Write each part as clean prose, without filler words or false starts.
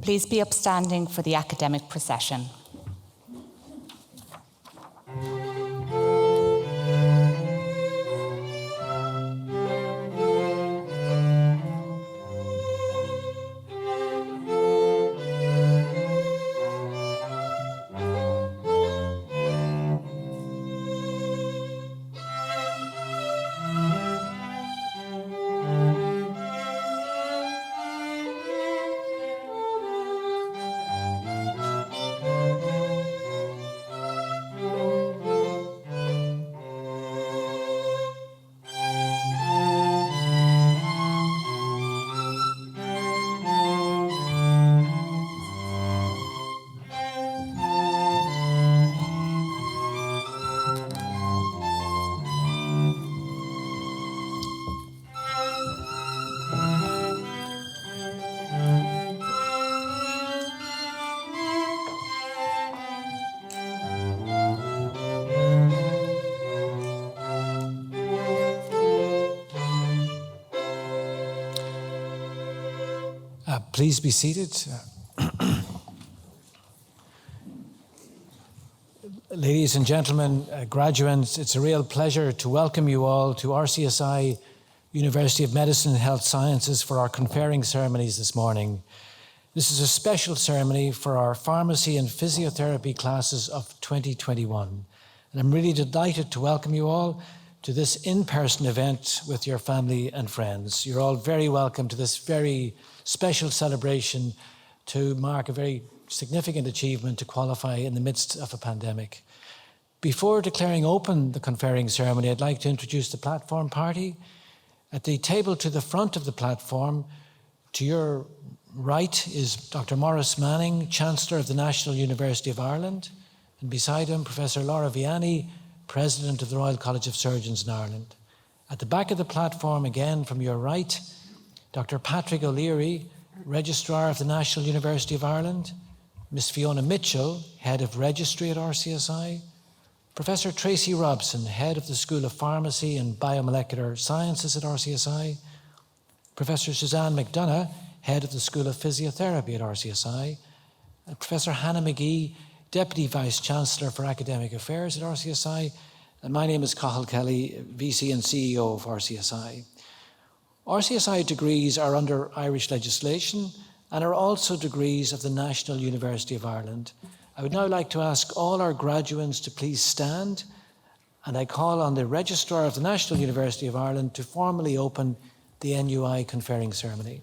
Please be upstanding for the academic procession. Please be seated. Ladies and gentlemen, graduates, it's a real pleasure to welcome you all to RCSI University of Medicine and Health Sciences for our conferring ceremonies this morning. This is a special ceremony for our Pharmacy and Physiotherapy classes of 2021. And I'm really delighted to welcome you all to this in-person event with your family and friends. You're all very welcome to this very special celebration to mark a very significant achievement to qualify in the midst of a pandemic. Before declaring open the conferring ceremony, I'd like to introduce the platform party. At the table to the front of the platform, to your right is Dr. Maurice Manning, Chancellor of the National University of Ireland, and beside him, Professor Laura Vianney, President of the Royal College of Surgeons in Ireland. At the back of the platform, again from your right, Dr. Patrick O'Leary, Registrar of the National University of Ireland, Ms. Fiona Mitchell, Head of Registry at RCSI, Professor Tracy Robson, Head of the School of Pharmacy and Biomolecular Sciences at RCSI, Professor Suzanne McDonough, Head of the School of Physiotherapy at RCSI, and Professor Hannah McGee, Deputy Vice-Chancellor for Academic Affairs at RCSI, and my name is Cathal Kelly, VC and CEO of RCSI. RCSI degrees are under Irish legislation and are also degrees of the National University of Ireland. I would now like to ask all our graduates to please stand, and I call on the Registrar of the National University of Ireland to formally open the NUI conferring ceremony.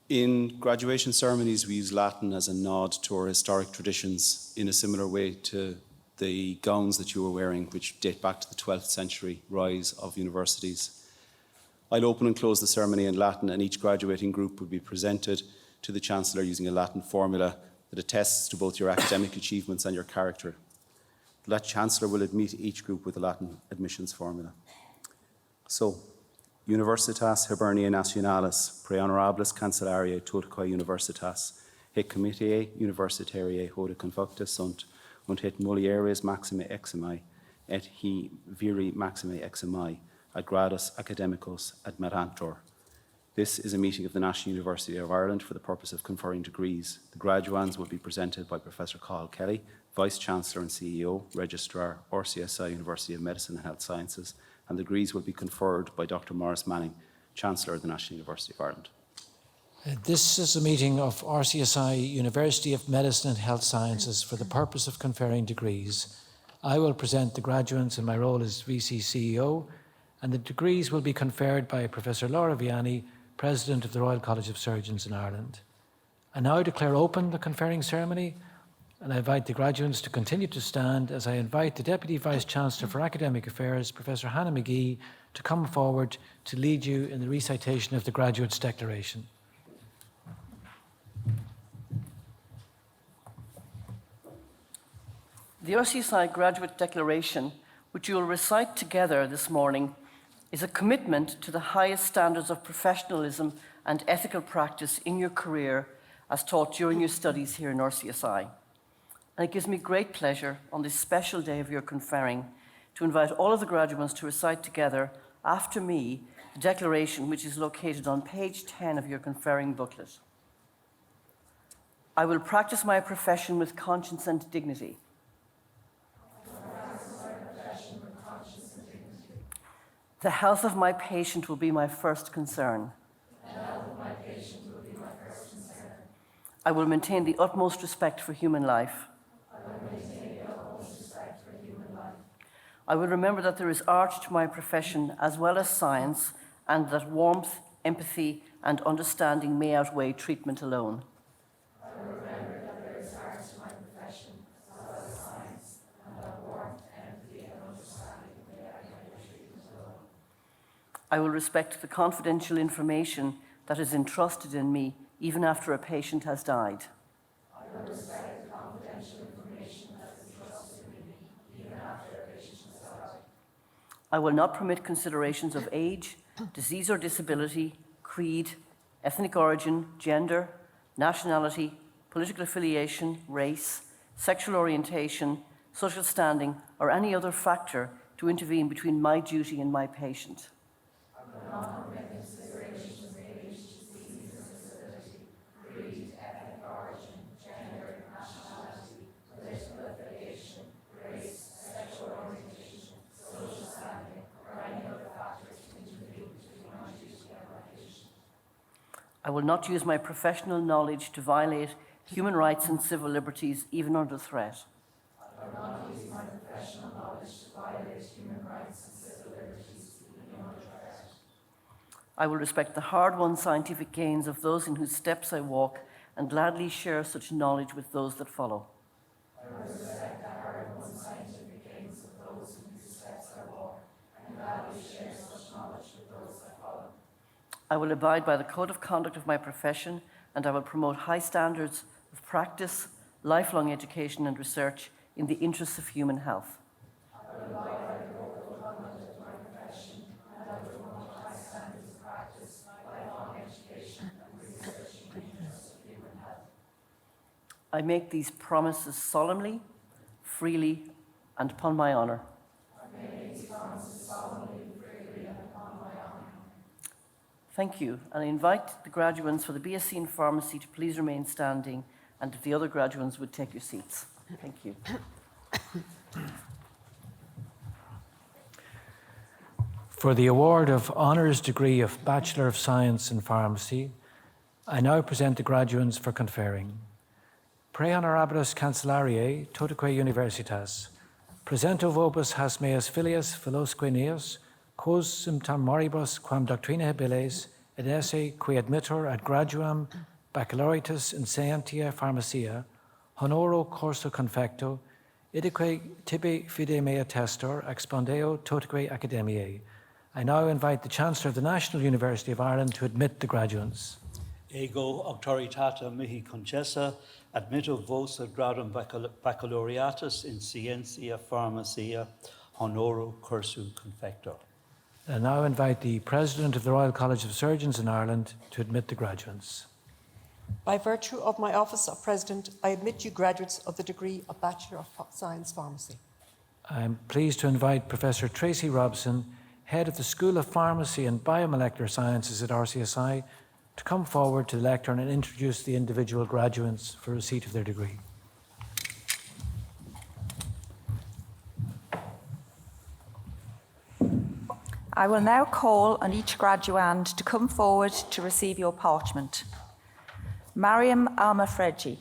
In graduation ceremonies, we use Latin as a nod to our historic traditions in a similar way to the gowns that you were wearing, which date back to the 12th century rise of universities. I'll open and close the ceremony in Latin, and each graduating group will be presented to the Chancellor using a Latin formula that attests to both your academic achievements and your character. The Chancellor will admit each group with a Latin admissions formula. So, Universitas Hiberniae Nationalis, pre honorables cancellariae totaque universitas, hic comitiae universitariae hodie convocta sunt, und het mulieres maxime eximi, et hi viri maxime eximi, ad gradus academicos admirantur. This is a meeting of the National University of Ireland for the purpose of conferring degrees. The graduands will be presented by Professor Cathal Kelly, Vice-Chancellor and CEO, Registrar, RCSI University of Medicine and Health Sciences, and the degrees will be conferred by Dr. Maurice Manning, Chancellor of the National University of Ireland. This is a meeting of RCSI University of Medicine and Health Sciences for the purpose of conferring degrees. I will present the graduates in my role as VC CEO, and the degrees will be conferred by Professor Laura Vianney, President of the Royal College of Surgeons in Ireland. I now declare open the conferring ceremony, and I invite the graduates to continue to stand as I invite the Deputy Vice-Chancellor for Academic Affairs, Professor Hannah McGee, to come forward to lead you in the recitation of the Graduates' Declaration. The RCSI Graduate Declaration, which you will recite together this morning, is a commitment to the highest standards of professionalism and ethical practice in your career as taught during your studies here in RCSI. And it gives me great pleasure on this special day of your conferring to invite all of the graduates to recite together after me the declaration which is located on page 10 of your conferring booklet. I will practice my profession with conscience and dignity. The health of my patient will be my first concern. I will maintain the utmost respect for human life. I will remember that there is art to my profession as well as science, and that warmth, empathy, and understanding may outweigh treatment alone. I will respect the confidential information that is entrusted in me even after a patient has died. I will not permit considerations of age, disease or disability, creed, ethnic origin, gender, nationality, political affiliation, race, sexual orientation, social standing, or any other factor to intervene between my duty and my patient. I will not use my professional knowledge to violate human rights and civil liberties, even under threat. I will not use my professional knowledge to violate human rights and civil liberties, even under threat. I will respect the hard-won scientific gains of those in whose steps I walk, and gladly share such knowledge with those that follow. I will respect the hard-won scientific gains of those in whose steps I walk, and gladly share such knowledge with those that follow. I will abide by the code of conduct of my profession, and I will promote high standards of practice, lifelong education and research in the interests of human health. I will abide by the code of conduct of my profession, and I will promote high standards of practice, lifelong education and research in the interests of human health. I make these promises solemnly, freely, and upon my honour. I make these promises solemnly. Thank you, and I invite the graduates for the BSc in Pharmacy to please remain standing, and if the other graduates would take your seats. Thank you. For the award of Honours Degree of Bachelor of Science in Pharmacy, I now present the graduates for conferring. Pre honorabilis cancellariae totaque universitas, presento vobis has meas filias philosque neos, quos symptom moribus quam doctrina habiles, et esse qui admittor ad graduam baccalaureatus in scientia pharmacia, honoro corso confecto, idique tibi fide mea testor, expondeo totaque academiae. I now invite the Chancellor of the National University of Ireland to admit the graduates. Ego auctoritata mihi concessa, admitto vos ad gradum baccalaureatus in scientia pharmacia, honoro cursu confector. I now invite the President of the Royal College of Surgeons in Ireland to admit the graduates. By virtue of my office of President, I admit you graduates of the degree of Bachelor of Science Pharmacy. I am pleased to invite Professor Tracy Robson, Head of the School of Pharmacy and Biomolecular Sciences at RCSI, to come forward to the lectern and introduce the individual graduates for receipt of their degree. I will now call on each graduand to come forward to receive your parchment. Mariam Almafreji.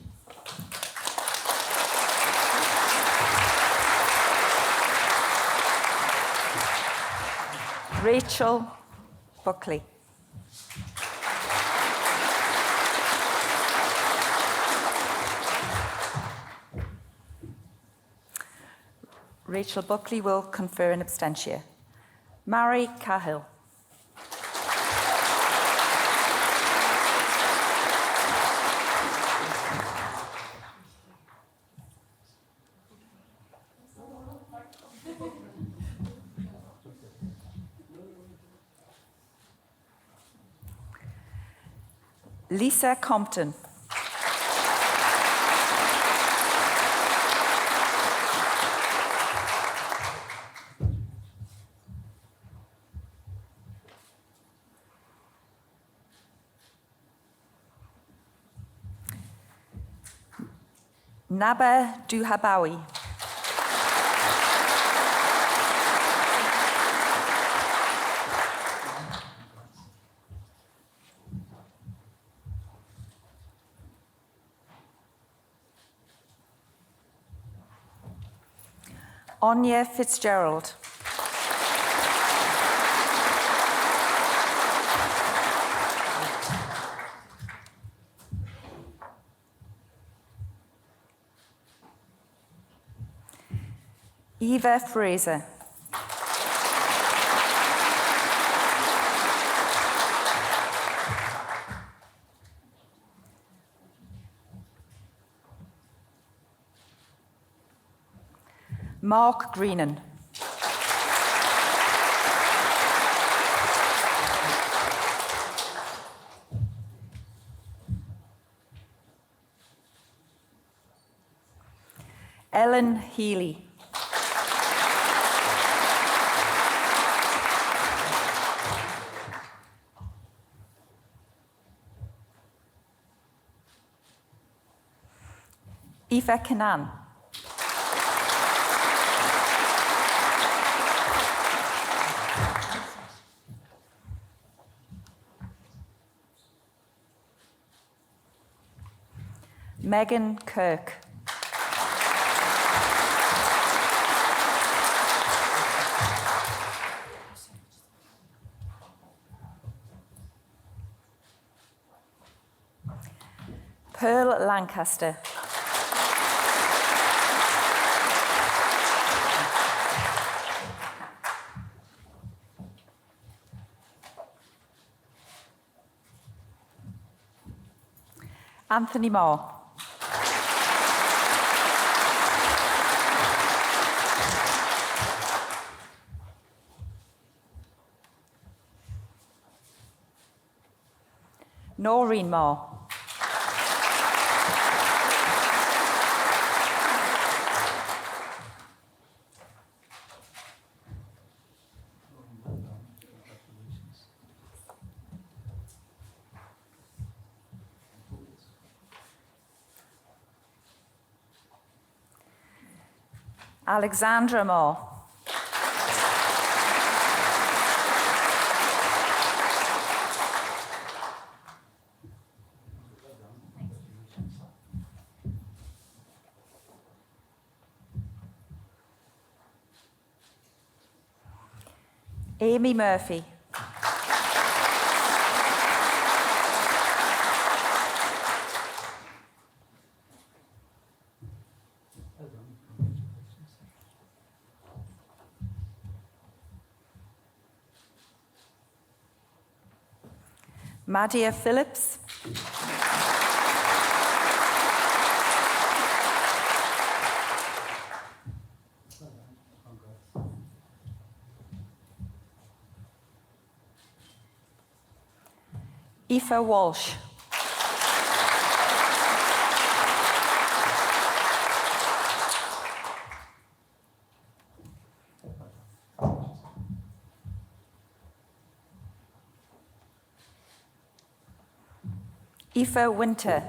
Rachel Buckley. Rachel Buckley will confer in absentia. Mary Cahill. Lisa Compton. Naba Duhabawi. Anya Fitzgerald. Eva Fraser. Mark Greenan. Ellen Healy. Aoife Cannan. Megan Kirk. Pearl Lancaster. Anthony Moore. Noreen Moore. Alexandra Moore. Amy Murphy. Madia Phillips. Aoife Walsh. Aoife Winter.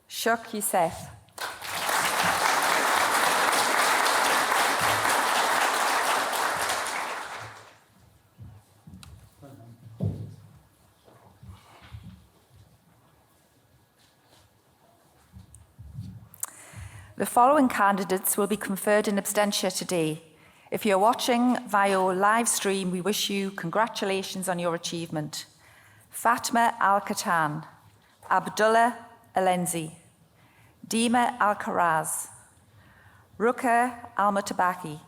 Shuk Youssef. The following candidates will be conferred in absentia today. If you're watching via our live stream, we wish you congratulations on your achievement. Fatma Al-Katan, Abdullah Alenzi, Dima Al-Karaz, Ruka Al-Mutabaki,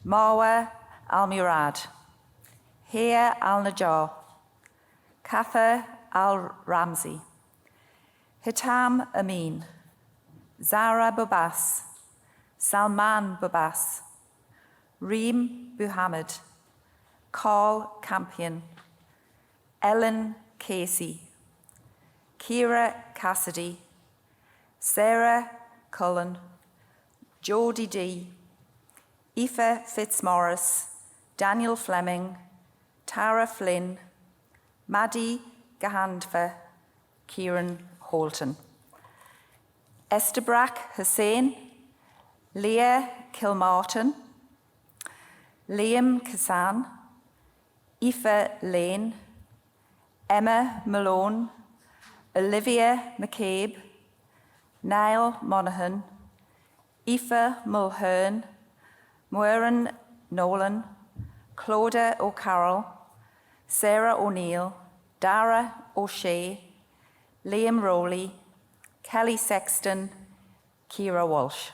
Marwa Al-Murad, Hia Al-Najjar, Katha Al-Ramzi, Hitam Amin, Zara Bubas, Salman Bubas, Reem Muhammad, Carl Campion, Ellen Casey, Kira Cassidy, Sarah Cullen, Jodie D, Aoife Fitzmaurice, Daniel Fleming, Tara Flynn, Maddie Gahandva, Kieran Holton. Estabrak Hussain, Leah Kilmartin, Liam Kassan, Aoife Lane, Emma Malone, Olivia McCabe, Niall Monaghan, Aoife Mulhern, Muireann Nolan, Clodagh O'Carroll, Sarah O'Neill, Dara O'Shea, Liam Rowley, Kelly Sexton, Ciara Walsh.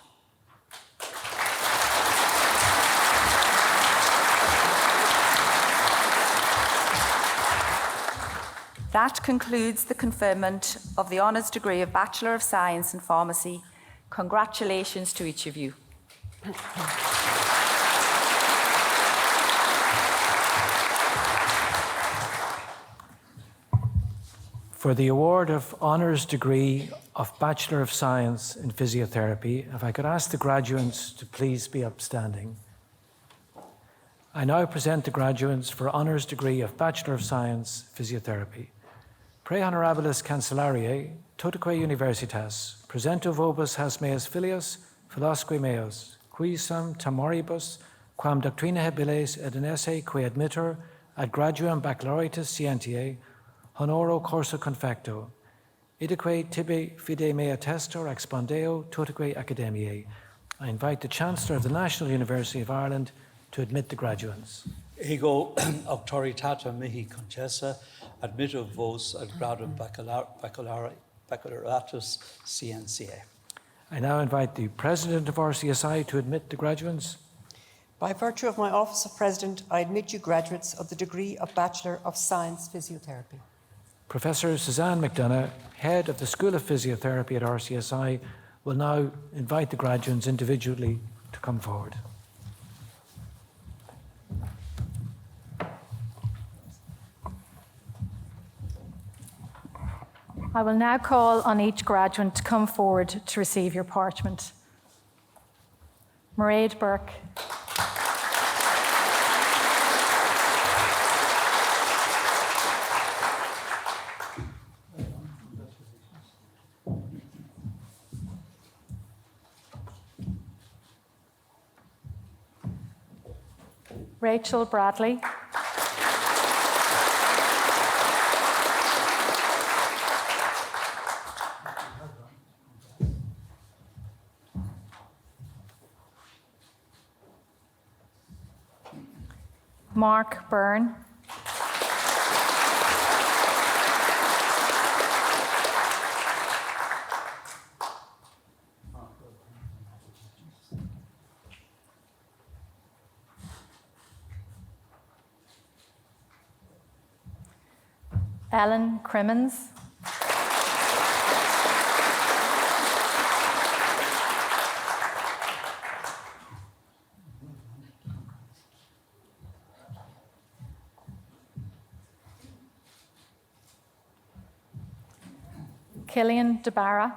That concludes the conferment of the honours degree of Bachelor of Science in Pharmacy. Congratulations to each of you. For the award of honours degree of Bachelor of Science in Physiotherapy, if I could ask the graduates to please be upstanding. I now present the graduates for honours degree of Bachelor of Science Physiotherapy. Pre honorabilis cancellariae, totaque universitas, presento vobis has meas filius, philosque meos, qui sum tamoribus, quam doctrina habiles et in esse qui admittor ad graduam baccalaureatus scientiae, honoro corso confecto, idaque tibi fide mea testor expondeo totaque academiae. I invite the Chancellor of the National University of Ireland to admit the graduates. Ego auctoritata mihi concessa, admitto vos ad gradum baccalaureatus scientiae. I now invite the President of RCSI to admit the graduates. By virtue of my office of President, I admit you graduates of the degree of Bachelor of Science Physiotherapy. Professor Suzanne McDonough, Head of the School of Physiotherapy at RCSI, will now invite the graduates individually to come forward. I will now call on each graduate to come forward to receive your parchment. Mairead Burke. Rachel Bradley. Mark Byrne. Ellen Crimmins. Killian DeBarra.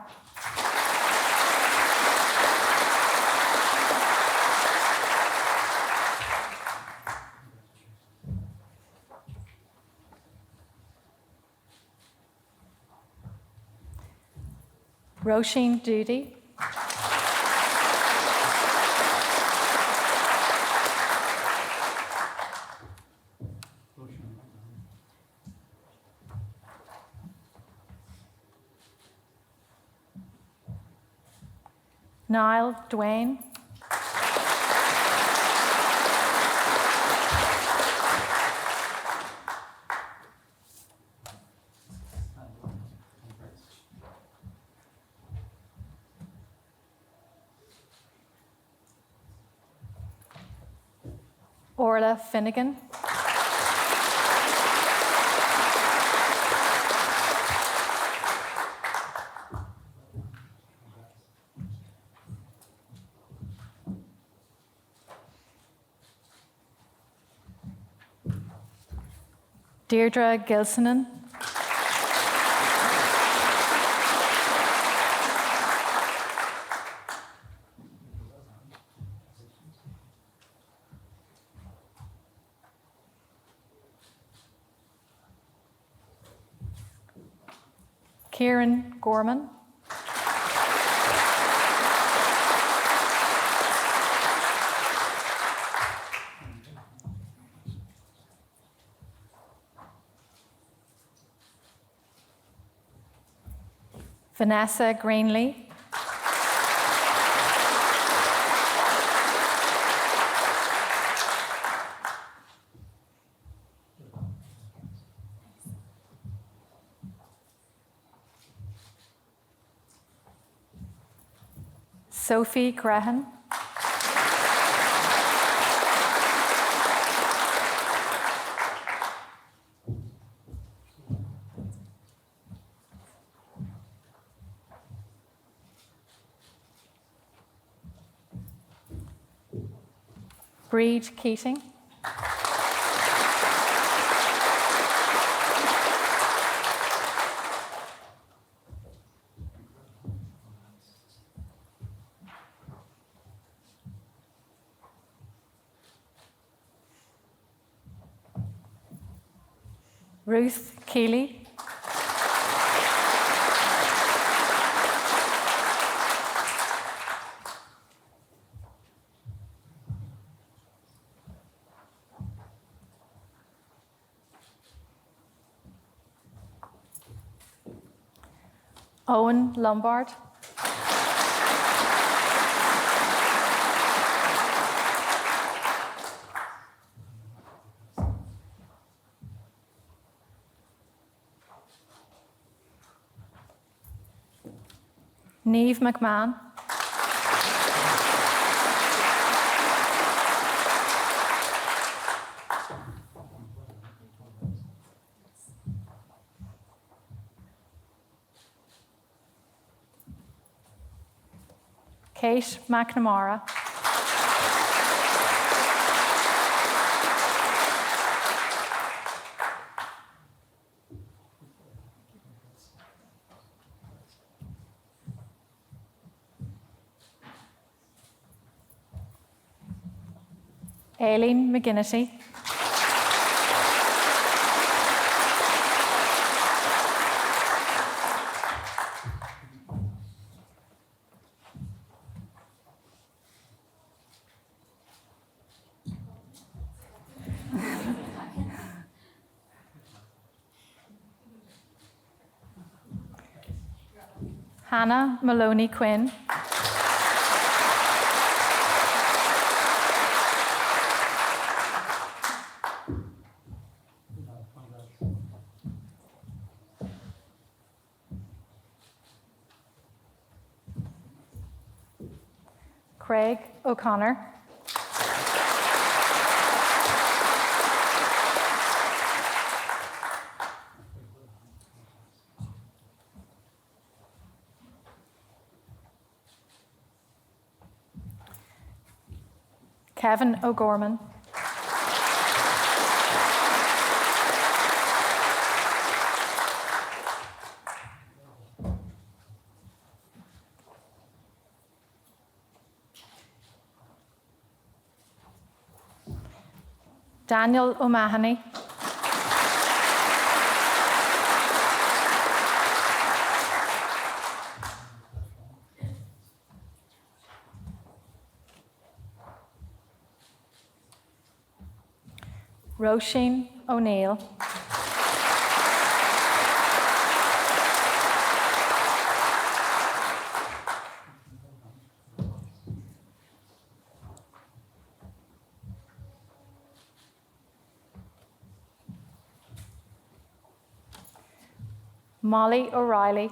Roisin Doody. Niall Duane. Orla Finnegan. Deirdre Gilsonen. Kieran Gorman. Vanessa Greenlee. Sophie Graham. Breed Keating. Ruth Keeley. Owen Lombard. Niamh McMahon. Kate McNamara. Aileen McGinnity. Hannah Maloney Quinn. Craig O'Connor. Kevin O'Gorman. Daniel O'Mahony. Roisin O'Neill. Molly O'Reilly.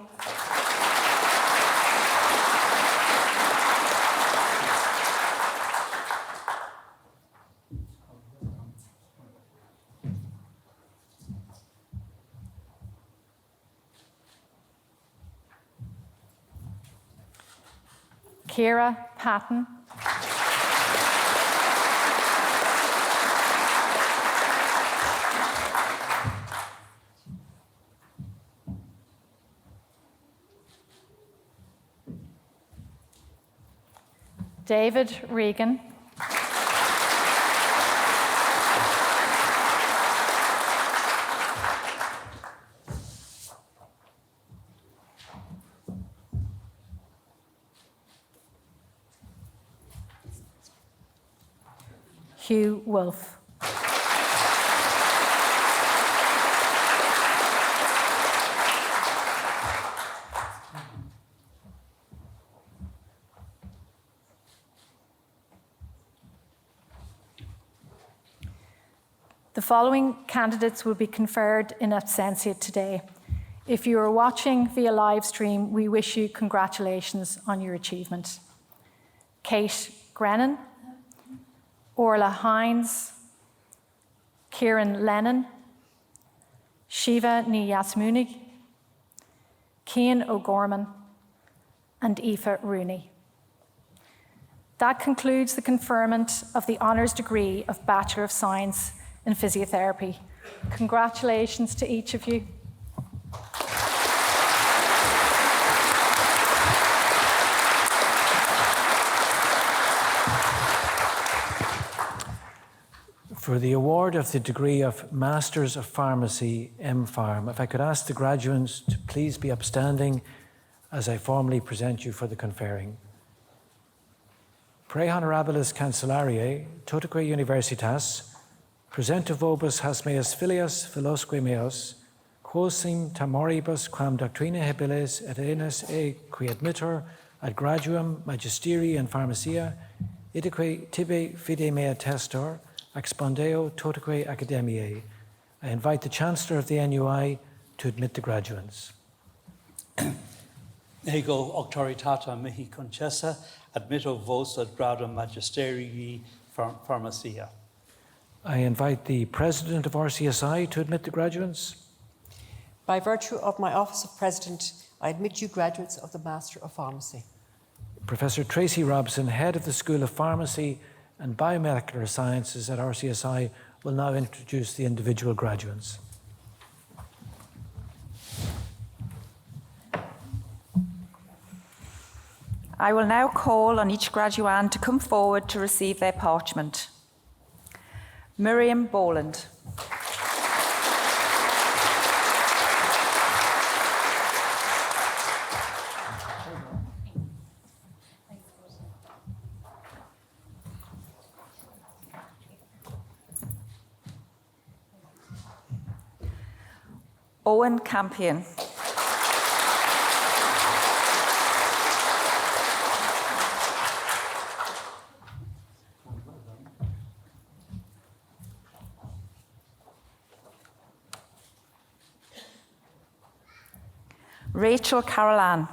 Ciara Patton. David Regan. Hugh Wolfe. The following candidates will be conferred in absentia today. If you are watching via live stream, we wish you congratulations on your achievement. Kate Grennan, Orla Hines, Kieran Lennon, Shiva Niyasmuni, Cian O'Gorman, and Aoife Rooney. That concludes the conferment of the honours degree of Bachelor of Science in Physiotherapy. Congratulations to each of you. For the award of the degree of Masters of Pharmacy, MPharm, if I could ask the graduates to please be upstanding as I formally present you for the conferring. Pre honorabilis cancellariae, totaque universitas, presento vobis has meas filias philosque meos, quosim tamoribus quam doctrina habiles et enes qui admittor ad graduum magisterii in pharmacia, idaque tibi fide mea testor, expondeo totaque academiae. I invite the Chancellor of the NUI to admit the graduates. Ego auctoritata mihi concessa, admitto vos ad gradum magisterii pharmacia. I invite the President of RCSI to admit the graduates. By virtue of my office of President, I admit you graduates of the Master of Pharmacy. Professor Tracy Robson, Head of the School of Pharmacy and Biomolecular Sciences at RCSI, will now introduce the individual graduates. I will now call on each graduand to come forward to receive their parchment. Miriam Boland. Owen Campion. Rachel Carolan.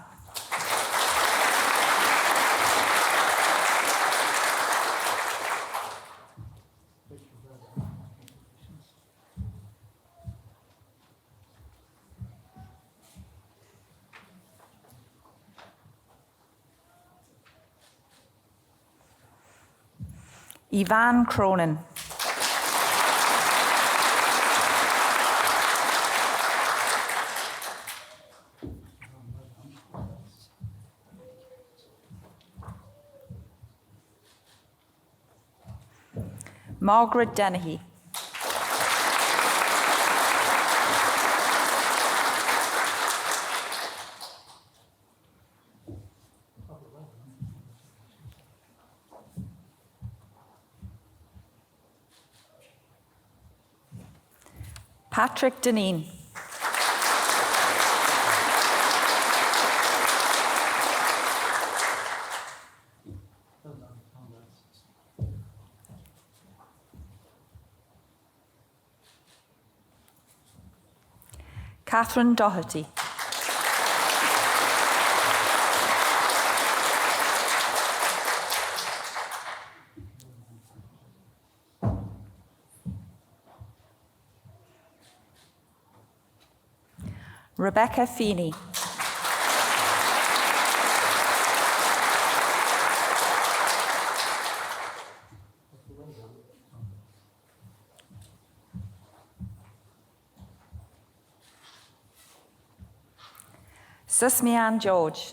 Ivan Cronin. Margaret Dennehy. Patrick Deneen. Catherine Doherty. Rebecca Feeney. Susmian George.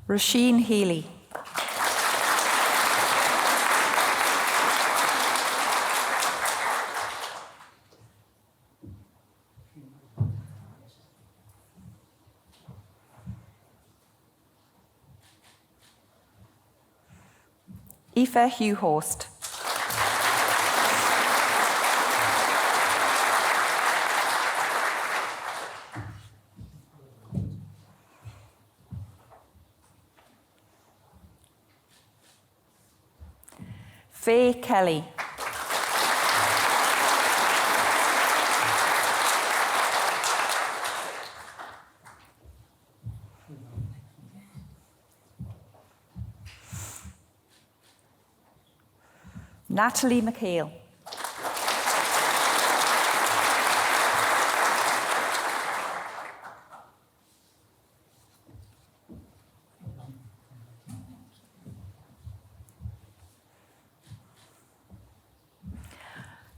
Roisin Healy. Aoife Hugh-Horst. Faye Kelly. Natalie McHale.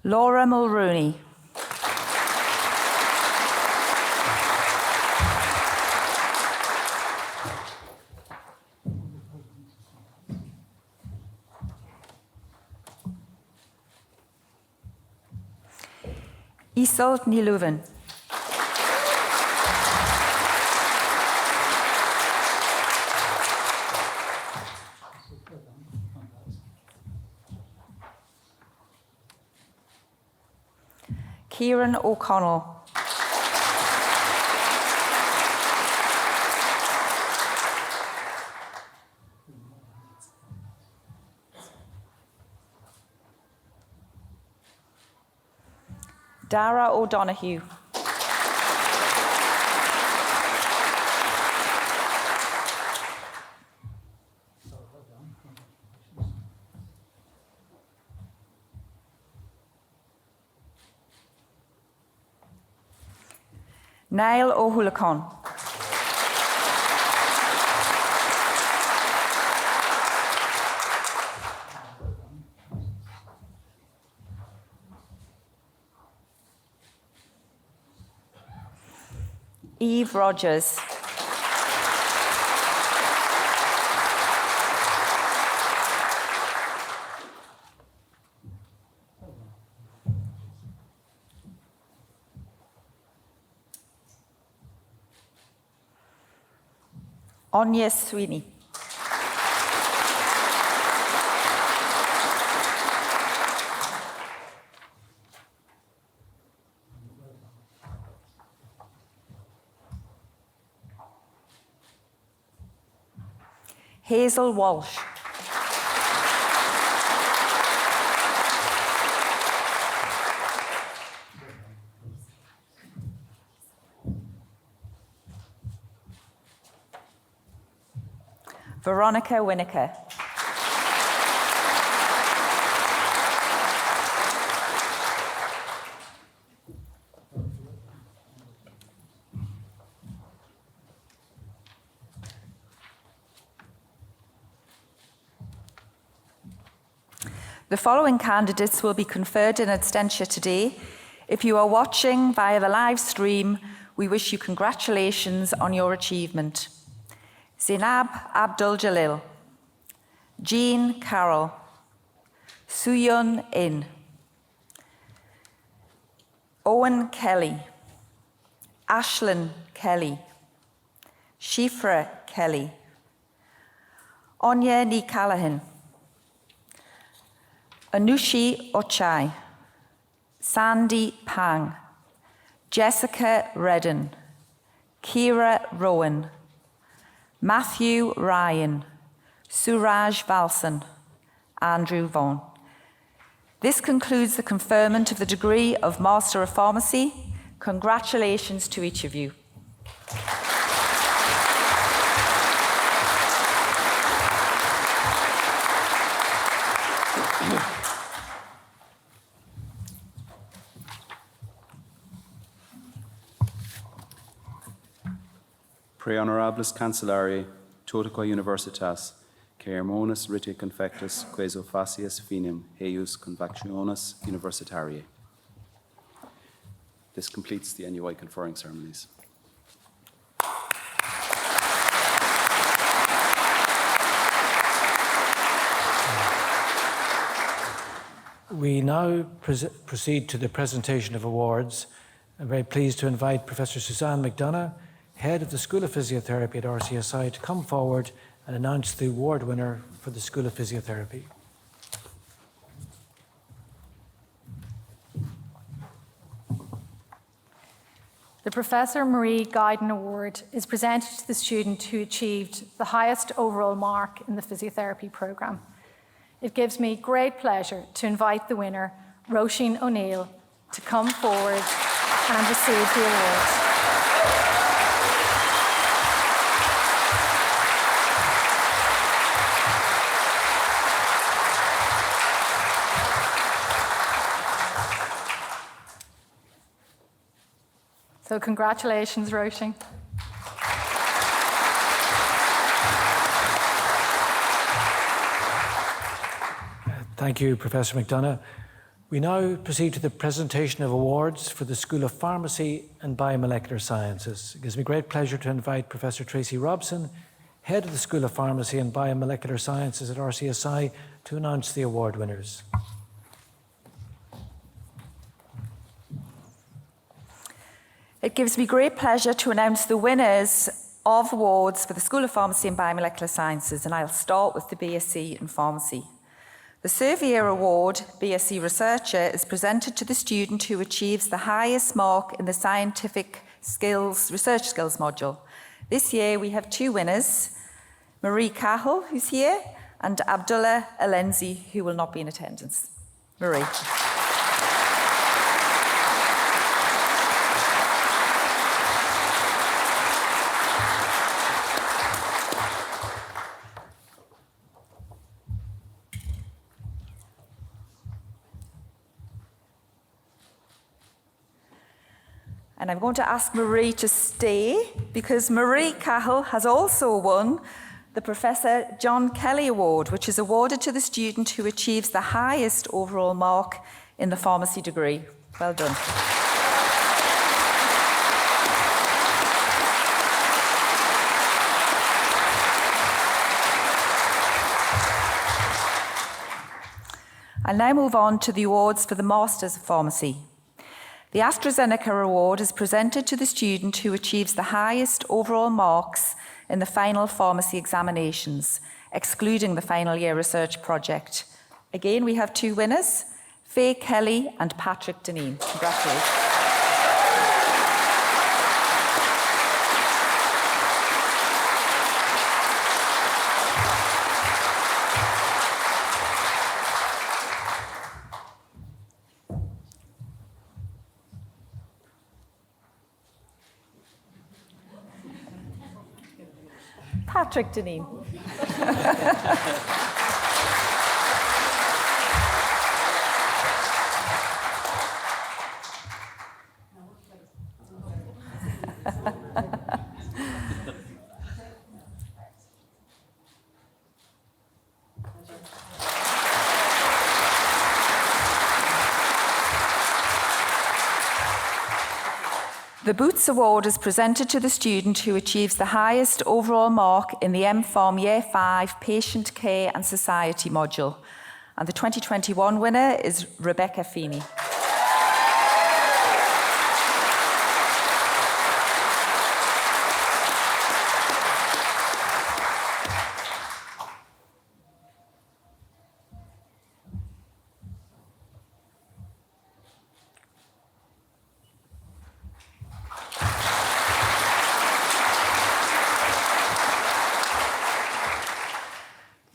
Laura Mulrooney. Isolde Niluven. Kieran O'Connell. Dara O'Donoghue. Niall O'Hullicon. Eve Rogers. Anya Sweeney. Hazel Walsh. Veronica Winokur. The following candidates will be conferred in absentia today. If you are watching via the live stream, we wish you congratulations on your achievement. Zainab Abdul Jalil, Jean Carroll, Suyun In, Owen Kelly, Ashlyn Kelly, Shifra Kelly, Anya Ni Callahan, Anushi Ochai, Sandy Pang, Jessica Redden, Kira Rowan, Matthew Ryan, Suraj Valsan, Andrew Vaughan. This concludes the conferment of the degree of Master of Pharmacy. Congratulations to each of you. Pre honorables cancellari, totaque universitas, que hermonis rite confectus, queso facias finem, heius convactionis universitariae. This completes the NUI conferring ceremonies. We now proceed to the presentation of awards. I'm very pleased to invite Professor Suzanne McDonough, Head of the School of Physiotherapy at RCSI, to come forward and announce the award winner for the School of Physiotherapy. The Professor Marie Guyden Award is presented to the student who achieved the highest overall mark in the physiotherapy programme. It gives me great pleasure to invite the winner, Roisin O'Neill, to come forward and receive the award. So congratulations, Roisin. Thank you, Professor McDonough. We now proceed to the presentation of awards for the School of Pharmacy and Biomolecular Sciences. It gives me great pleasure to invite Professor Tracy Robson, Head of the School of Pharmacy and Biomolecular Sciences at RCSI, to announce the award winners. It gives me great pleasure to announce the winners of awards for the School of Pharmacy and Biomolecular Sciences, and I'll start with the BSc in Pharmacy. The Servier Award, BSc Researcher, is presented to the student who achieves the highest mark in the Scientific Skills, Research Skills module. This year we have two winners, Marie Cahill, who's here, and Abdullah Alenzi, who will not be in attendance. Marie. And I'm going to ask Marie to stay because Marie Cahill has also won the Professor John Kelly Award, which is awarded to the student who achieves the highest overall mark in the pharmacy degree. Well done. I'll now move on to the awards for the Masters of Pharmacy. The Astrazeneca Award is presented to the student who achieves the highest overall marks in the final pharmacy examinations, excluding the final year research project. Again, we have two winners, Faye Kelly and Patrick Deneen. Congratulations. Patrick Deneen. The Boots Award is presented to the student who achieves the highest overall mark in the MPharm Year 5 Patient Care and Society module. And the 2021 winner is Rebecca Feeney.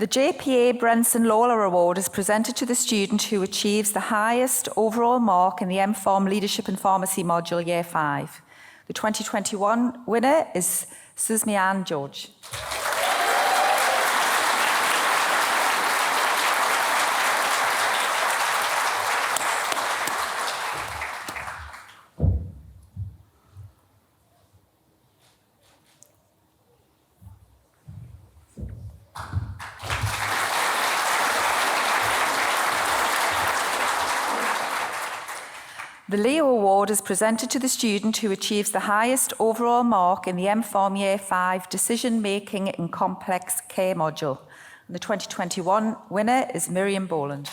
The JPA Brenson Lawler Award is presented to the student who achieves the highest overall mark in the MPharm Leadership in Pharmacy module Year 5. The 2021 winner is Susmian George. The Leo Award is presented to the student who achieves the highest overall mark in the MPharm Year 5 Decision Making in Complex Care module. And the 2021 winner is Miriam Boland.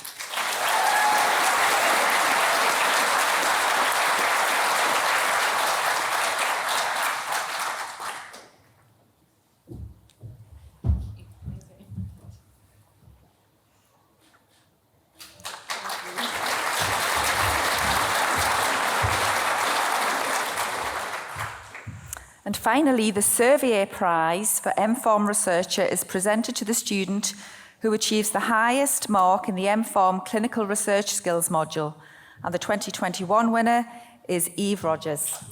And finally, the Surveyor Prize for MPharm Researcher is presented to the student who achieves the highest mark in the MPharm Clinical Research Skills module. And the 2021 winner is Eve Rogers.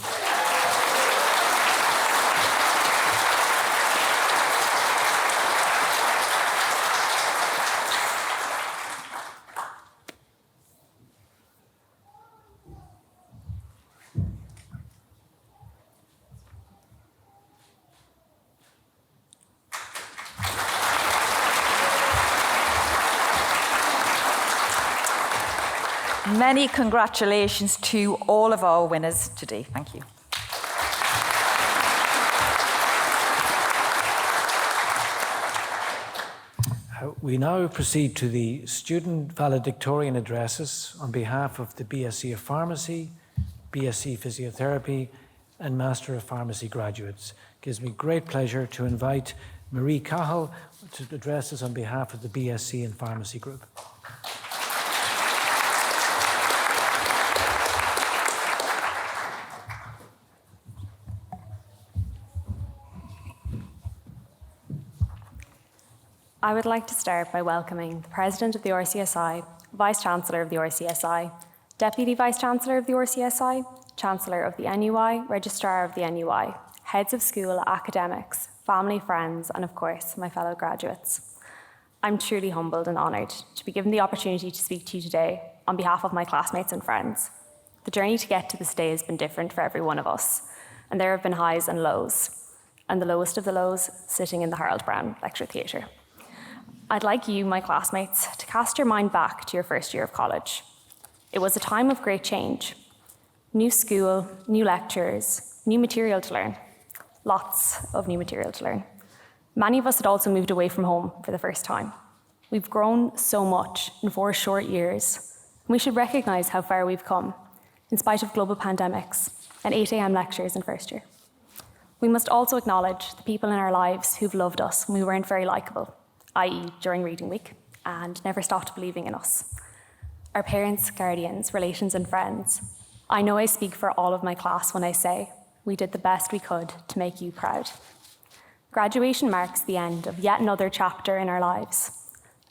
Many congratulations to all of our winners today. Thank you. We now proceed to the student valedictorian addresses on behalf of the BSc of Pharmacy, BSc Physiotherapy, and Master of Pharmacy graduates. It gives me great pleasure to invite Marie Cahill to address us on behalf of the BSc in Pharmacy group. I would like to start by welcoming the President of the RCSI, Vice-Chancellor of the RCSI, Deputy Vice-Chancellor of the RCSI, Chancellor of the NUI, Registrar of the NUI, Heads of School, Academics, Family, Friends, and of course, my fellow graduates. I'm truly humbled and honoured to be given the opportunity to speak to you today on behalf of my classmates and friends. The journey to get to this day has been different for every one of us, and there have been highs and lows, and the lowest of the lows sitting in the Harold Brown Lecture Theatre. I'd like you, my classmates, to cast your mind back to your first year of college. It was a time of great change. New school, new lecturers, new material to learn. Lots of new material to learn. Many of us had also moved away from home for the first time. We've grown so much in 4 short years, and we should recognise how far we've come, in spite of global pandemics and 8 a.m. lectures in first year. We must also acknowledge the people in our lives who've loved us when we weren't very likeable, i.e. during reading week, and never stopped believing in us. Our parents, guardians, relations and friends. I know I speak for all of my class when I say we did the best we could to make you proud. Graduation marks the end of yet another chapter in our lives,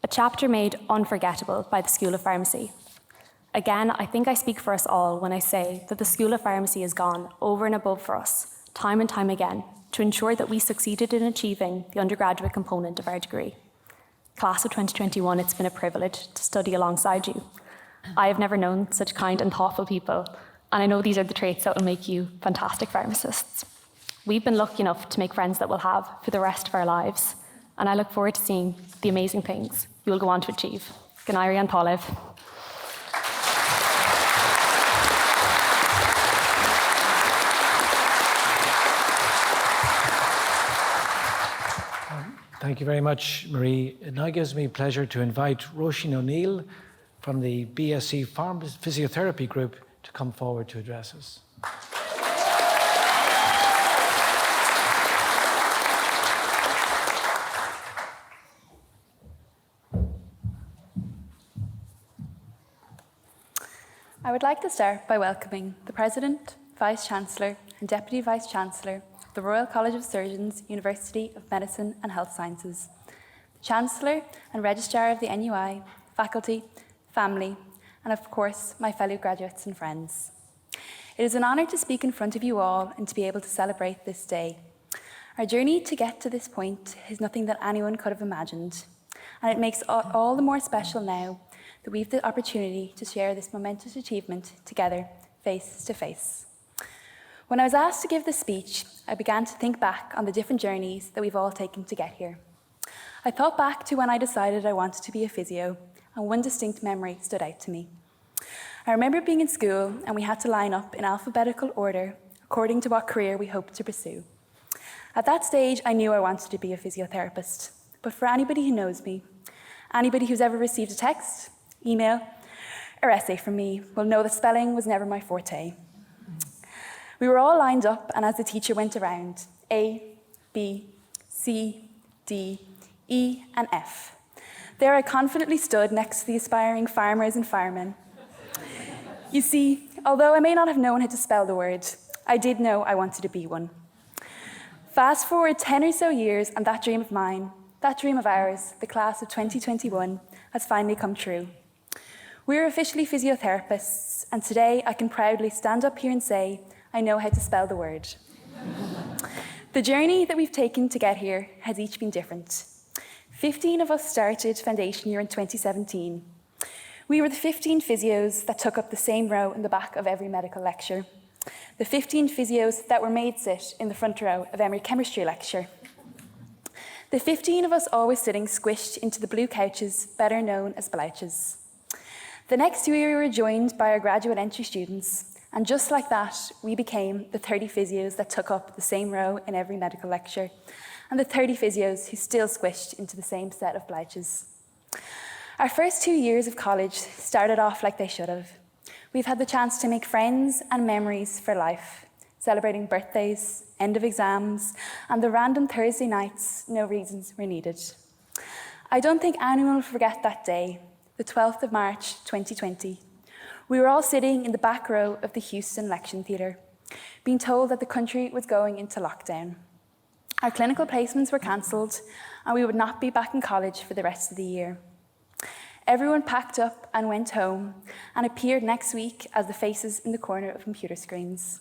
a chapter made unforgettable by the School of Pharmacy. Again, I think I speak for us all when I say that the School of Pharmacy has gone over and above for us, time and time again, to ensure that we succeeded in achieving the undergraduate component of our degree. Class of 2021, it's been a privilege to study alongside you. I have never known such kind and thoughtful people, and I know these are the traits that will make you fantastic pharmacists. We've been lucky enough to make friends that we'll have for the rest of our lives, and I look forward to seeing the amazing things you will go on to achieve. Gnairi and Pálev. Thank you very much, Marie. It now gives me pleasure to invite Roisin O'Neill from the BSc Physiotherapy group to come forward to address us. I would like to start by welcoming the President, Vice-Chancellor and Deputy Vice-Chancellor of the Royal College of Surgeons, University of Medicine and Health Sciences, the Chancellor and Registrar of the NUI, faculty, family, and of course, my fellow graduates and friends. It is an honour to speak in front of you all and to be able to celebrate this day. Our journey to get to this point is nothing that anyone could have imagined, and it makes all the more special now that we have the opportunity to share this momentous achievement together, face to face. When I was asked to give this speech, I began to think back on the different journeys that we've all taken to get here. I thought back to when I decided I wanted to be a physio, and one distinct memory stood out to me. I remember being in school and we had to line up in alphabetical order according to what career we hoped to pursue. At that stage, I knew I wanted to be a physiotherapist, but for anybody who knows me, anybody who's ever received a text, email, or essay from me will know that spelling was never my forte. We were all lined up, and as the teacher went around, A, B, C, D, E, and F. There I confidently stood next to the aspiring farmers and firemen. You see, although I may not have known how to spell the word, I did know I wanted to be one. Fast forward 10 or so years, and that dream of mine, that dream of ours, the class of 2021, has finally come true. We're officially physiotherapists, and today I can proudly stand up here and say, I know how to spell the word. The journey that we've taken to get here has each been different. 15 of us started foundation year in 2017. We were the 15 physios that took up the same row in the back of every medical lecture. The 15 physios that were made sit in the front row of every chemistry lecture. The 15 of us always sitting squished into the blue couches, better known as blouches. The next year we were joined by our graduate entry students, and just like that, we became the 30 physios that took up the same row in every medical lecture, and the 30 physios who still squished into the same set of blouches. Our first 2 years of college started off like they should have. We've had the chance to make friends and memories for life, celebrating birthdays, end of exams, and the random Thursday nights no reasons were needed. I don't think anyone will forget that day, the 12th of March 2020. We were all sitting in the back row of the Houston Lection Theatre, being told that the country was going into lockdown. Our clinical placements were cancelled, and we would not be back in college for the rest of the year. Everyone packed up and went home and appeared next week as the faces in the corner of computer screens.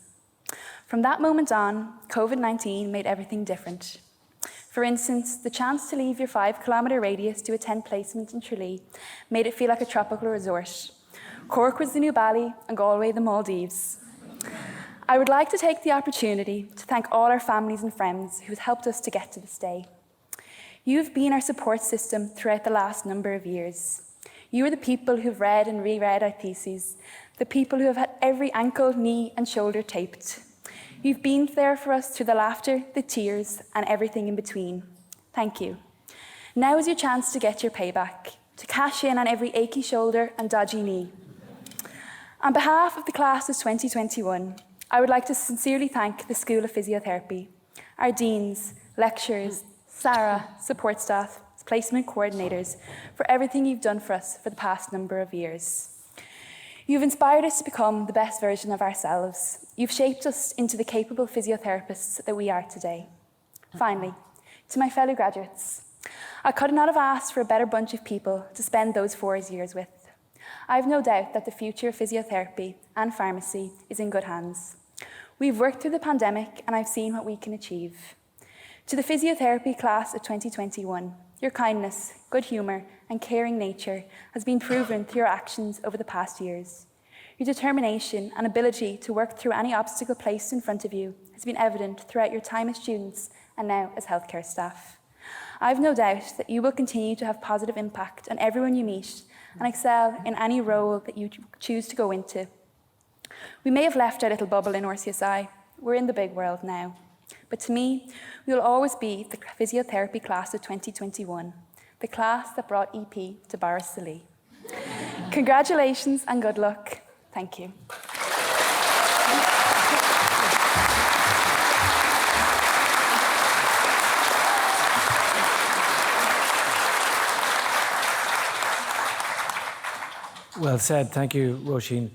From that moment on, COVID-19 made everything different. For instance, the chance to leave your 5-kilometre radius to attend placement in Tralee made it feel like a tropical resort. Cork was the new Bali and Galway the Maldives. I would like to take the opportunity to thank all our families and friends who have helped us to get to this day. You have been our support system throughout the last number of years. You are the people who've read and reread our theses, the people who have had every ankle, knee and shoulder taped. You've been there for us through the laughter, the tears and everything in between. Thank you. Now is your chance to get your payback, to cash in on every achy shoulder and dodgy knee. On behalf of the class of 2021, I would like to sincerely thank the School of Physiotherapy, our deans, lecturers, Sarah, support staff, placement coordinators, for everything you've done for us for the past number of years. You've inspired us to become the best version of ourselves. You've shaped us into the capable physiotherapists that we are today. Finally, to my fellow graduates, I could not have asked for a better bunch of people to spend those 4 years with. I have no doubt that the future of physiotherapy and pharmacy is in good hands. We've worked through the pandemic and I've seen what we can achieve. To the physiotherapy class of 2021, your kindness, good humour and caring nature has been proven through your actions over the past years. Your determination and ability to work through any obstacle placed in front of you has been evident throughout your time as students and now as healthcare staff. I have no doubt that you will continue to have positive impact on everyone you meet and excel in any role that you choose to go into. We may have left our little bubble in RCSI. We're in the big world now. But to me, we will always be the physiotherapy class of 2021, the class that brought EP to Borris-Lee. Congratulations and good luck. Thank you. Well said. Thank you, Roisin.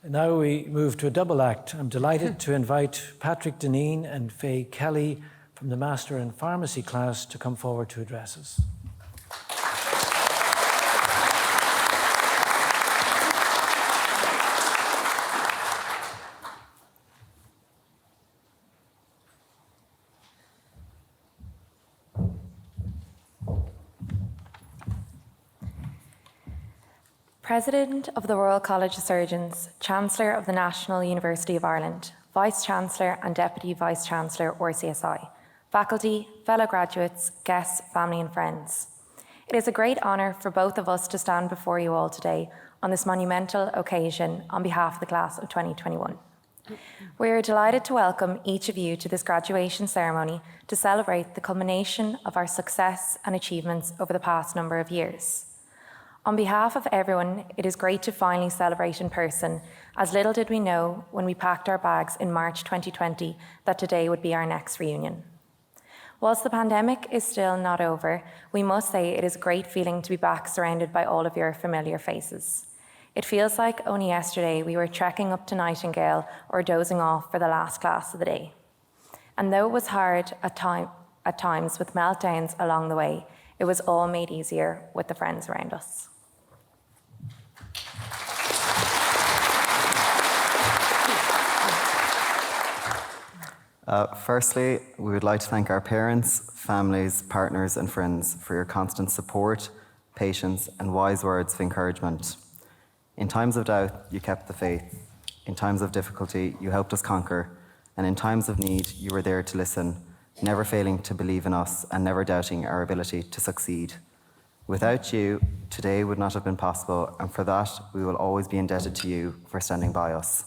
Now we move to a double act. I'm delighted to invite Patrick Deneen and Faye Kelly from the Master in Pharmacy class to come forward to address us. President of the Royal College of Surgeons, Chancellor of the National University of Ireland, Vice-Chancellor and Deputy Vice-Chancellor RCSI, faculty, fellow graduates, guests, family and friends. It is a great honour for both of us to stand before you all today on this monumental occasion on behalf of the class of 2021. We are delighted to welcome each of you to this graduation ceremony to celebrate the culmination of our success and achievements over the past number of years. On behalf of everyone, it is great to finally celebrate in person, as little did we know when we packed our bags in March 2020 that today would be our next reunion. Whilst the pandemic is still not over, we must say it is a great feeling to be back surrounded by all of your familiar faces. It feels like only yesterday we were trekking up to Nightingale or dozing off for the last class of the day. And though it was hard at times with meltdowns along the way, it was all made easier with the friends around us. Firstly, we would like to thank our parents, families, partners and friends for your constant support, patience and wise words of encouragement. In times of doubt, you kept the faith. In times of difficulty, you helped us conquer. And in times of need, you were there to listen, never failing to believe in us and never doubting our ability to succeed. Without you, today would not have been possible, and for that, we will always be indebted to you for standing by us.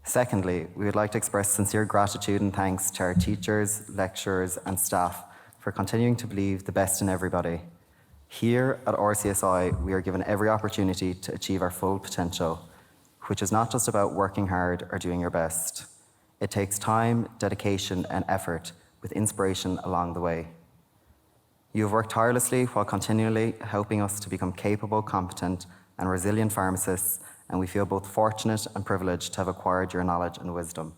Secondly, we would like to express sincere gratitude and thanks to our teachers, lecturers and staff for continuing to believe the best in everybody. Here at RCSI, we are given every opportunity to achieve our full potential, which is not just about working hard or doing your best. It takes time, dedication and effort with inspiration along the way. You have worked tirelessly while continually helping us to become capable, competent and resilient pharmacists, and we feel both fortunate and privileged to have acquired your knowledge and wisdom.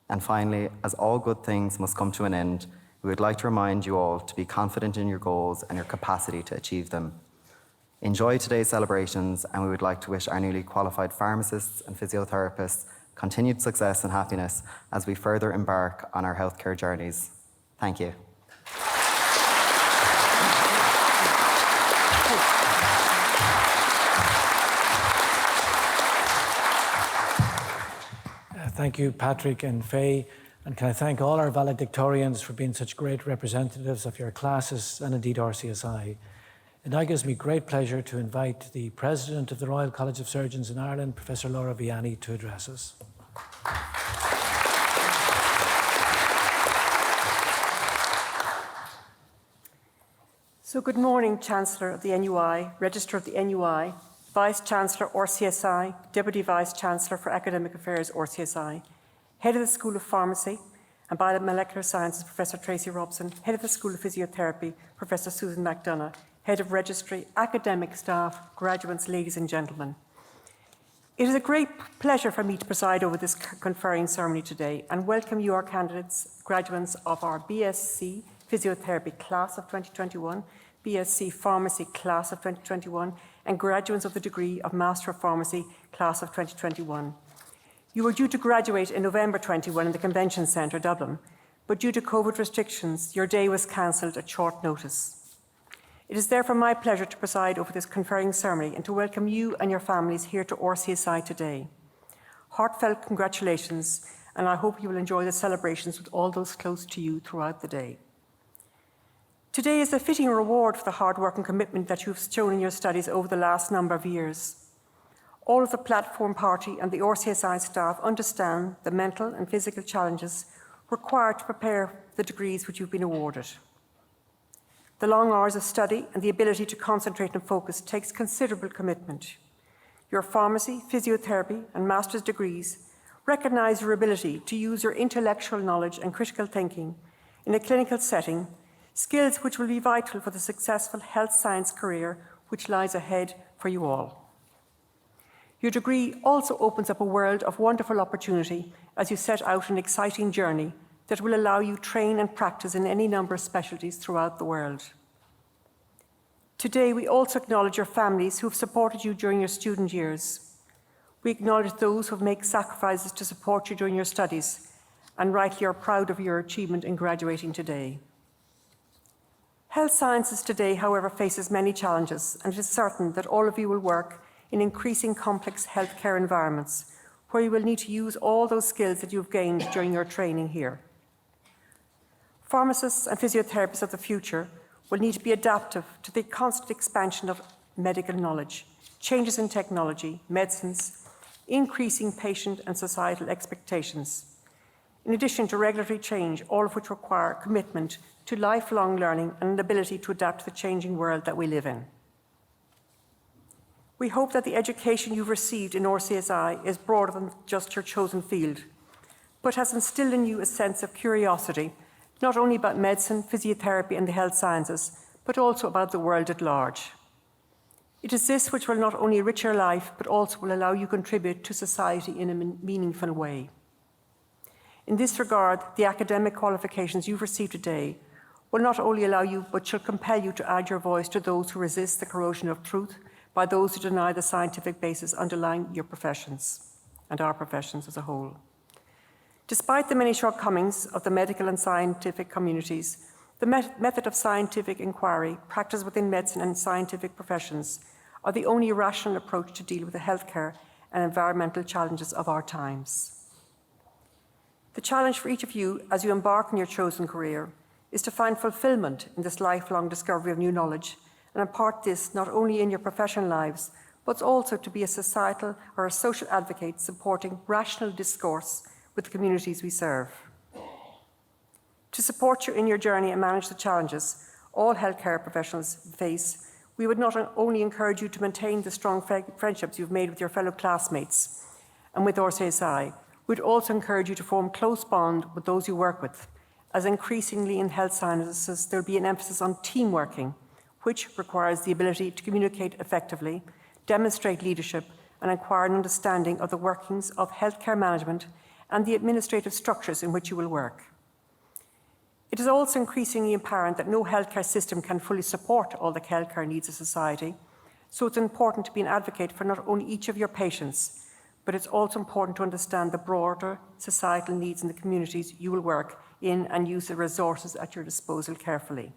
And finally, as all good things must come to an end, we would like to remind you all to be confident in your goals and your capacity to achieve them. Enjoy today's celebrations, and we would like to wish our newly qualified pharmacists and physiotherapists continued success and happiness as we further embark on our healthcare journeys. Thank you. Thank you, Patrick and Faye. And can I thank all our valedictorians for being such great representatives of your classes and indeed RCSI. It now gives me great pleasure to invite the President of the Royal College of Surgeons in Ireland, Professor Laura Vianney, to address us. So good morning, Chancellor of the NUI, Registrar of the NUI, Vice-Chancellor RCSI, Deputy Vice-Chancellor for Academic Affairs RCSI, Head of the School of Pharmacy and Biomolecular Sciences Professor Tracy Robson, Head of the School of Physiotherapy Professor Susan McDonough, Head of Registry, academic staff, graduates, ladies and gentlemen. It is a great pleasure for me to preside over this conferring ceremony today and welcome you, our candidates, graduates of our BSc Physiotherapy Class of 2021, BSc Pharmacy Class of 2021, and graduates of the degree of Master of Pharmacy Class of 2021. You were due to graduate in November 21 in the Convention Centre, Dublin, but due to COVID restrictions, your day was cancelled at short notice. It is therefore my pleasure to preside over this conferring ceremony and to welcome you and your families here to RCSI today. Heartfelt congratulations, and I hope you will enjoy the celebrations with all those close to you throughout the day. Today is a fitting reward for the hard work and commitment that you've shown in your studies over the last number of years. All of the platform party and the RCSI staff understand the mental and physical challenges required to prepare the degrees which you've been awarded. The long hours of study and the ability to concentrate and focus takes considerable commitment. Your pharmacy, physiotherapy and master's degrees recognise your ability to use your intellectual knowledge and critical thinking in a clinical setting, skills which will be vital for the successful health science career which lies ahead for you all. Your degree also opens up a world of wonderful opportunity as you set out an exciting journey that will allow you to train and practice in any number of specialties throughout the world. Today, we also acknowledge your families who have supported you during your student years. We acknowledge those who have made sacrifices to support you during your studies and rightly are proud of your achievement in graduating today. Health sciences today, however, faces many challenges, and it is certain that all of you will work in increasing complex healthcare environments where you will need to use all those skills that you've gained during your training here. Pharmacists and physiotherapists of the future will need to be adaptive to the constant expansion of medical knowledge, changes in technology, medicines, increasing patient and societal expectations, in addition to regulatory change, all of which require commitment to lifelong learning and an ability to adapt to the changing world that we live in. We hope that the education you've received in RCSI is broader than just your chosen field, but has instilled in you a sense of curiosity, not only about medicine, physiotherapy and the health sciences, but also about the world at large. It is this which will not only enrich your life, but also will allow you to contribute to society in a meaningful way. In this regard, the academic qualifications you've received today will not only allow you, but shall compel you to add your voice to those who resist the corrosion of truth by those who deny the scientific basis underlying your professions and our professions as a whole. Despite the many shortcomings of the medical and scientific communities, the method of scientific inquiry practiced within medicine and scientific professions are the only rational approach to deal with the healthcare and environmental challenges of our times. The challenge for each of you as you embark on your chosen career is to find fulfillment in this lifelong discovery of new knowledge and impart this not only in your professional lives, but also to be a societal or a social advocate supporting rational discourse with the communities we serve. To support you in your journey and manage the challenges all healthcare professionals face, we would not only encourage you to maintain the strong friendships you've made with your fellow classmates and with RCSI, we'd also encourage you to form close bond with those you work with, as increasingly in health sciences there'll be an emphasis on team working, which requires the ability to communicate effectively, demonstrate leadership, and acquire an understanding of the workings of healthcare management and the administrative structures in which you will work. It is also increasingly apparent that no healthcare system can fully support all the healthcare needs of society, so it's important to be an advocate for not only each of your patients, but it's also important to understand the broader societal needs in the communities you will work in and use the resources at your disposal carefully.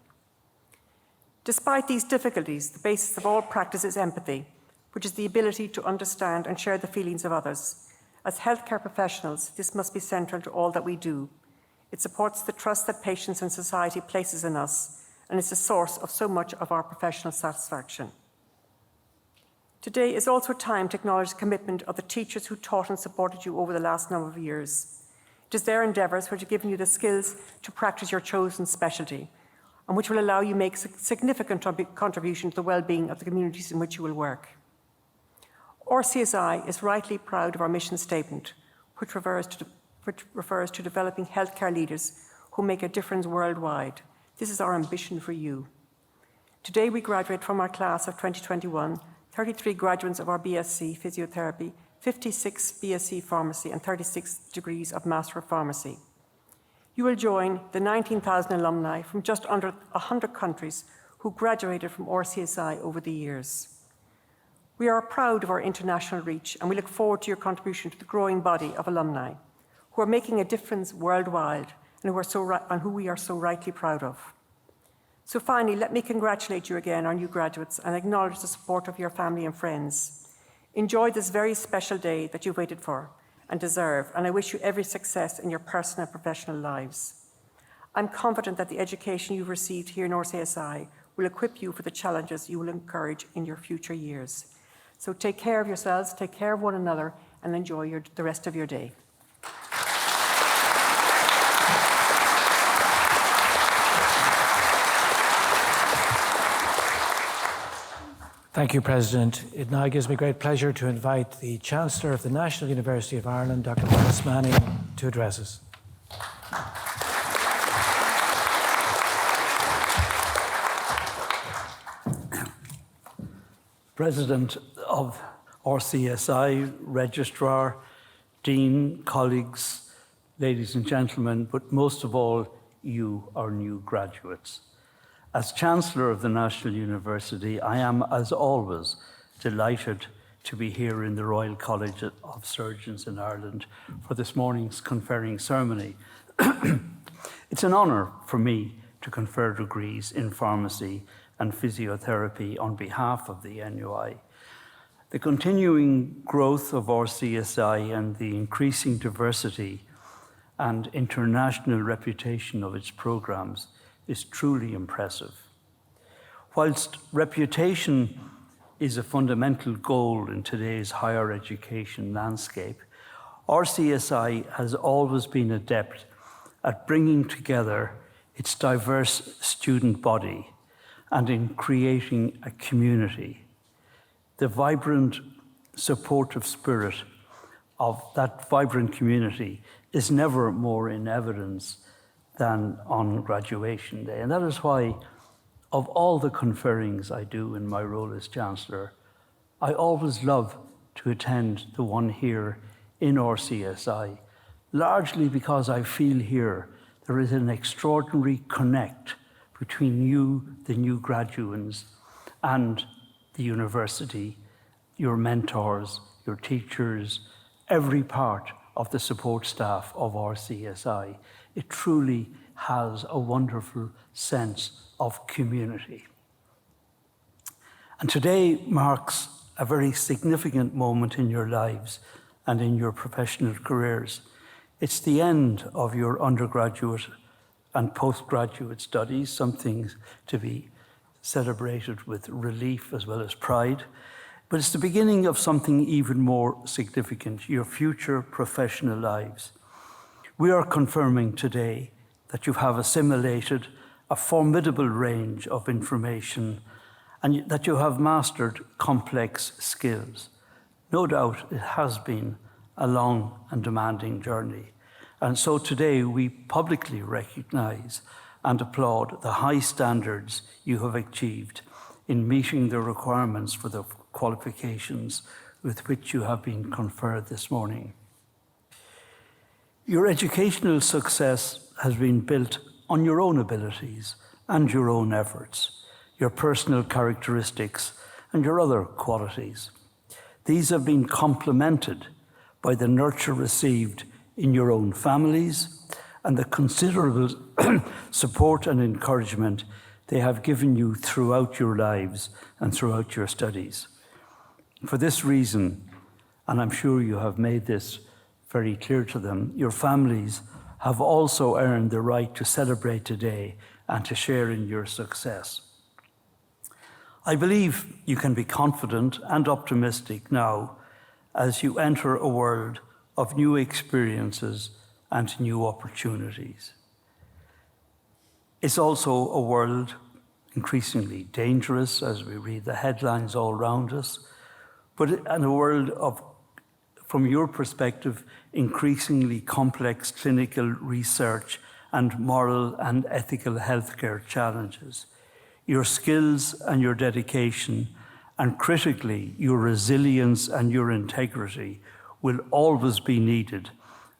Despite these difficulties, the basis of all practice is empathy, which is the ability to understand and share the feelings of others. As healthcare professionals, this must be central to all that we do. It supports the trust that patients and society places in us, and is the source of so much of our professional satisfaction. Today is also a time to acknowledge the commitment of the teachers who taught and supported you over the last number of years. It is their endeavours which have given you the skills to practice your chosen specialty, and which will allow you to make a significant contribution to the well-being of the communities in which you will work. RCSI is rightly proud of our mission statement, which refers to developing healthcare leaders who make a difference worldwide. This is our ambition for you. Today we graduate from our class of 2021, 33 graduates of our BSc Physiotherapy, 56 BSc Pharmacy, and 36 degrees of Master of Pharmacy. You will join the 19,000 alumni from just under 100 countries who graduated from RCSI over the years. We are proud of our international reach, and we look forward to your contribution to the growing body of alumni who are making a difference worldwide and who we are so rightly proud of. So finally, let me congratulate you again, our new graduates, and acknowledge the support of your family and friends. Enjoy this very special day that you've waited for and deserve, and I wish you every success in your personal and professional lives. I'm confident that the education you've received here in RCSI will equip you for the challenges you will encourage in your future years. So take care of yourselves, take care of one another, and enjoy the rest of your day. Thank you, President. It now gives me great pleasure to invite the Chancellor of the National University of Ireland, Dr. Thomas Manning, to address us. President of RCSI, Registrar, Dean, colleagues, ladies and gentlemen, but most of all, you, our new graduates. As Chancellor of the National University, I am, as always, delighted to be here in the Royal College of Surgeons in Ireland for this morning's conferring ceremony. It's an honour for me to confer degrees in pharmacy and physiotherapy on behalf of the NUI. The continuing growth of RCSI and the increasing diversity and international reputation of its programmes is truly impressive. Whilst reputation is a fundamental goal in today's higher education landscape, RCSI has always been adept at bringing together its diverse student body and in creating a community. The vibrant, supportive spirit of that vibrant community is never more in evidence than on graduation day. And that is why, of all the conferrings I do in my role as Chancellor, I always love to attend the one here in RCSI largely because I feel here there is an extraordinary connect between you, the new graduates, and the university, your mentors, your teachers, every part of the support staff of RCSI. It truly has a wonderful sense of community. And today marks a very significant moment in your lives and in your professional careers. It's the end of your undergraduate and postgraduate studies, something to be celebrated with relief as well as pride. But it's the beginning of something even more significant, your future professional lives. We are confirming today that you have assimilated a formidable range of information and that you have mastered complex skills. No doubt it has been a long and demanding journey. And so today we publicly recognize and applaud the high standards you have achieved in meeting the requirements for the qualifications with which you have been conferred this morning. Your educational success has been built on your own abilities and your own efforts, your personal characteristics and your other qualities. These have been complemented by the nurture received in your own families and the considerable support and encouragement they have given you throughout your lives and throughout your studies. For this reason, and I'm sure you have made this very clear to them, your families have also earned the right to celebrate today and to share in your success. I believe you can be confident and optimistic now as you enter a world of new experiences and new opportunities. It's also a world increasingly dangerous as we read the headlines all around us, but in a world of, from your perspective, increasingly complex clinical research and moral and ethical healthcare challenges. Your skills and your dedication, and critically, your resilience and your integrity will always be needed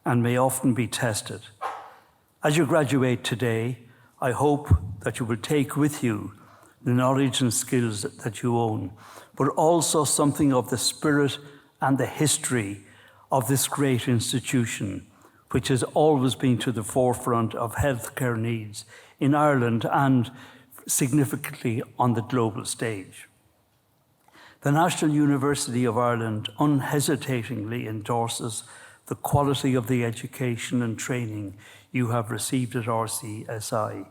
and may often be tested. As you graduate today, I hope that you will take with you the knowledge and skills that you own, but also something of the spirit and the history of this great institution, which has always been to the forefront of healthcare needs in Ireland and significantly on the global stage. The National University of Ireland unhesitatingly endorses the quality of the education and training you have received at RCSI,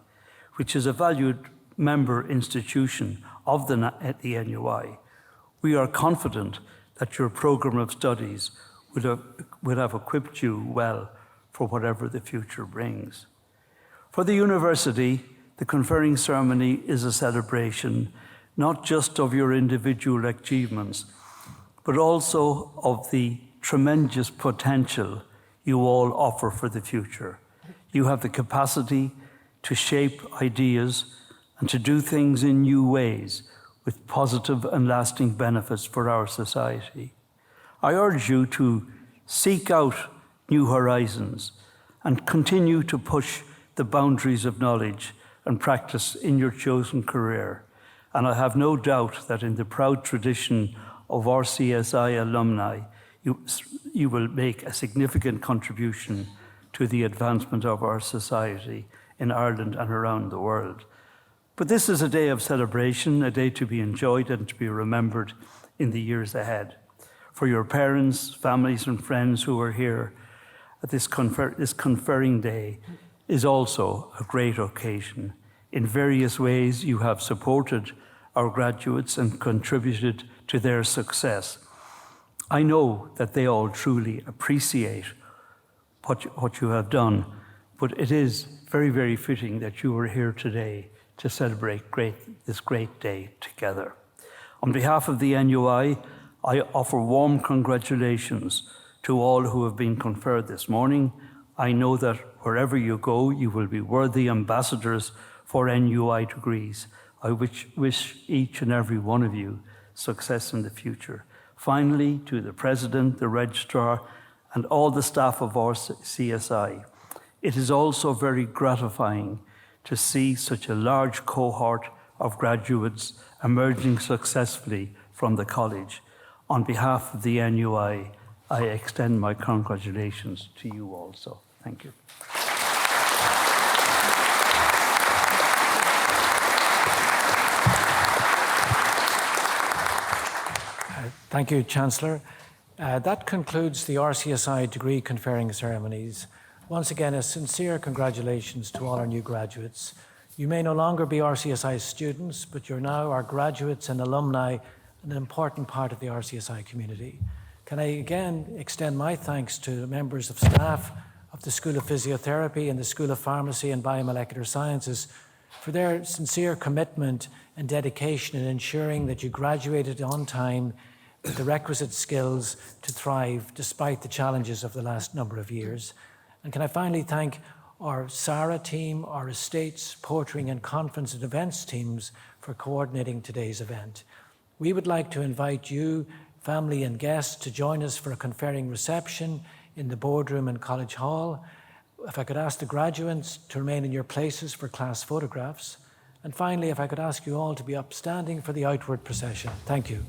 which is a valued member institution of the NUI. We are confident that your program of studies will have equipped you well for whatever the future brings. For the university, the conferring ceremony is a celebration not just of your individual achievements, but also of the tremendous potential you all offer for the future. You have the capacity to shape ideas and to do things in new ways with positive and lasting benefits for our society. I urge you to seek out new horizons and continue to push the boundaries of knowledge and practice in your chosen career. And I have no doubt that in the proud tradition of RCSI alumni, you will make a significant contribution to the advancement of our society in Ireland and around the world. But this is a day of celebration, a day to be enjoyed and to be remembered in the years ahead. For your parents, families and friends who are here at this conferring day is also a great occasion. In various ways, you have supported our graduates and contributed to their success. I know that they all truly appreciate what you have done, but it is very, very fitting that you are here today to celebrate this great day together. On behalf of the NUI, I offer warm congratulations to all who have been conferred this morning. I know that wherever you go, you will be worthy ambassadors for NUI degrees. I wish each and every one of you success in the future. Finally, to the President, the Registrar, and all the staff of RCSI. It is also very gratifying to see such a large cohort of graduates emerging successfully from the college. On behalf of the NUI, I extend my congratulations to you also. Thank you. Thank you, Chancellor. That concludes the RCSI degree conferring ceremonies. Once again, a sincere congratulations to all our new graduates. You may no longer be RCSI students, but you're now our graduates and alumni, an important part of the RCSI community. Can I again extend my thanks to the members of staff of the School of Physiotherapy and the School of Pharmacy and Biomolecular Sciences for their sincere commitment and dedication in ensuring that you graduated on time with the requisite skills to thrive despite the challenges of the last number of years. And can I finally thank our SARA team, our estates, portering and conference and events teams for coordinating today's event. We would like to invite you, family and guests, to join us for a conferring reception in the boardroom and College Hall. If I could ask the graduates to remain in your places for class photographs. And finally, if I could ask you all to be upstanding for the outward procession. Thank you.